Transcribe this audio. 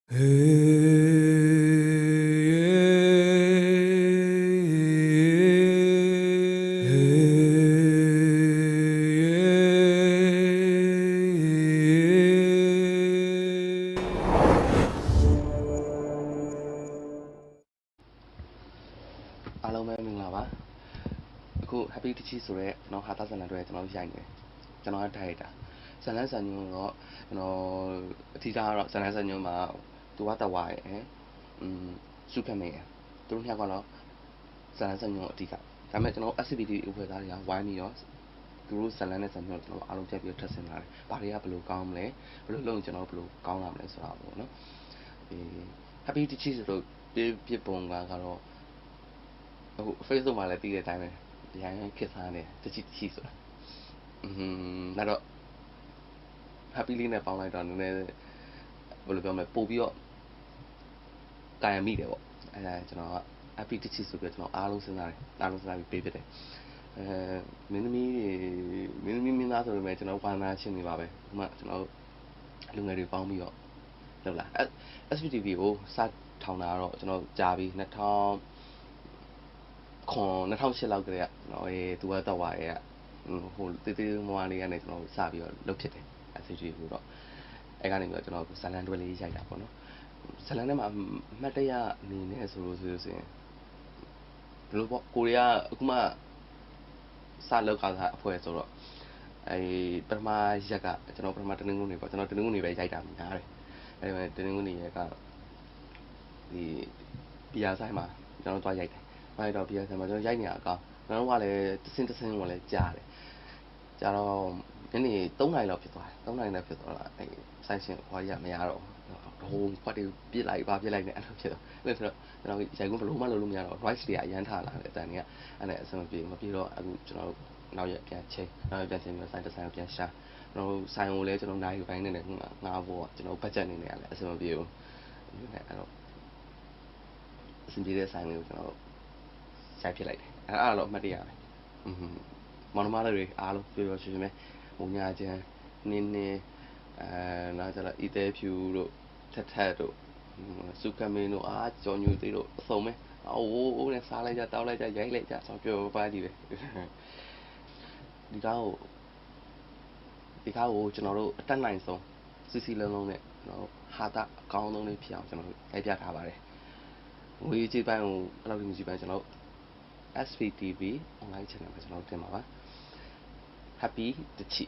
အားလုံးပဲမင်္ဂလာပါအခု happy တချီဆိုရဲကျွန်တော်ဟာတာဇန်လန်တွေကျွန်တော်ရိုက်နေတယ်ကျွန်တော်ထိုက်တာဇန်လန်ဆန်ညွန်းတော့ကျွန်တော်အထီးသားကတော့ဇန်လန်ဆန်ညွန်းမှာသူကတဝါရဲ့စုခက်နေတယ်သူတို့နှစ်ကတော့ဇန်လန်ဆန်ညွန်းအထီးကဒါပေမဲ့ကျွန်တော် SCPT အဖွဲ့သားတွေကဝိုင်းပြီးတော့သူတို့ဇန်လန်နဲ့ဆန်ညွန်းကျွန်တော်အားလုံးချက်ပြီးထပ်ဆင်လာတယ်ဘာတွေကဘယ်လိုကောင်းမလဲဘယ်လိုလုပ်ရင်ကျွန်တော်ဘယ်လိုကောင်းလာမလဲဆိုတာပေါ့နော်happy တချီဆိုတော့ပြပုံကတော့အခု Facebook မှာလည်းသိတဲ့အတိုင်းပဲရိုင်းခစ်စားနေတချီဆိုတာနောက်တော့ happy လေးနဲ့ပေါင်းလိုက်တော့နည်းနည်းဘယ်လိုပြောမလဲပို့ပြီးတော့ကာယမိတယ်ပေါ့အဲဒါကျွန်တော်က happy တချီဆိုပြီးကျွန်တော်အားလုံးစဉ်းစားပြီးပေးဖြစ်တယ်မင်းသမီးသားဆိုပေမဲ့ကျွန်တော်ဝမ်းသာချင်းနေပါပဲဥပမာကျွန်တော်လူငယ်တွေပေါင်းပြီးတော့လောက်လာ SPTV ကိုစထောင်တာတော့ကျွန်တော်ကြာပြီ2008လောက်ကတည်းကသူကတော့ဝါရဲ့ဟိုတေးသေးမွားလေးကနေကျွန်တော်စပြီးတော့လုပ်ဖြစ်တယ် SPTV ကိုတော့အဲကနေပြီးတော့ကျွန်တော်ဇလန်တွဲလေးရိုက်တာပေါ့နော်ဇလန်ထဲမှာအမှတ်တရအနေနဲ့ဆိုလို့ဆိုရင်ဘယ်လိုပေါ့ကိုရီးယားအခုမှစလောက်ကားတာအဖွဲ့ဆိုတော့ပထမရက်ကကျွန်တော်ပထမတနင်္ဂနွေပေါ့ကျွန်တော်တနင်္ဂနွေပဲရိုက်တာများတယ်တနင်္ဂနွေရက်ကဒီဘီယာဆိုင်မှာကျွန်တော်သွားရိုက်တယ်အဲ့တော့ဘီယာဆိုင်မှာကျွန်တော်ရိုက်နေတာအကောင်ကျွန်တော်ကလည်းတစင်းကိုလည်းကြားတယ်ကြာတော့ညနေ3 နာရီလောက်ဖြစ်သွားတယ်3 နာရီလောက်ဖြစ်သွားတာဆိုင်ရှင်ဟောရမရတော့ဟိုဖတ်တွေပြစ်လိုက်ပါပြစ်လိုက်နေအဲ့လိုဖြစ်တော့အဲ့ဆိုတော့ကျွန်တော်ရိုက်ခွန်းဘလို့မှလုပ်လို့မရတော့ rice တွေအရန်ထားလာတယ်အတန်တွေကအဲ့နဲ့အဆင်မပြေတော့အခုကျွန်တော်နောက်ရက်ပြန်ချိန်ပြီးဆိုင်တစ်ဆိုင်ကိုပြန်ရှာကျွန်တော်ဆိုင်ကိုလည်းကျွန်တော်နိုင်ပိုင်းနေတယ်ငါဘောကျွန်တော် budget နေနေရတယ်အဆင်မပြေဘူးအဲ့တော့အဆင်ပြေတဲ့ဆိုင်လေးကိုကျွန်တော်ရိုက်ဖြစ်လိုက်တယ်အဲ့တော့အမှတ်တရပဲမောင်နှမတွေအားလုံးပြောရွှင်ပဲမုံညာချမ်းနင်းနောက်ကျတော့ဤသေးဖြူတို့ထက်တို့စုကမင်းတို့ကြော်ညူသေးတို့အစုံပဲအိုးနဲ့စားလိုက်ကြတောက်လိုက်ကြရိုက်လိုက်ကြဆောင်းပြောပါကြည့်ပဲဒီကားကိုကျွန်တော်တို့အတက်နိုင်ဆုံးစီစီလုံးနဲ့ကျွန်တော်ဟာတာအကောင်းဆုံးလေးဖြစ်အောင်ကျွန်တော်တို့ရိုက်ပြထားပါတယ်ငွေကြေးပိုင်းကိုအဲ့လိုမျိုးကြည့်ပိုင်းကျွန်တော် SVTV online channel မှာကျွန်တော်တင်ပါပါ happy တချီ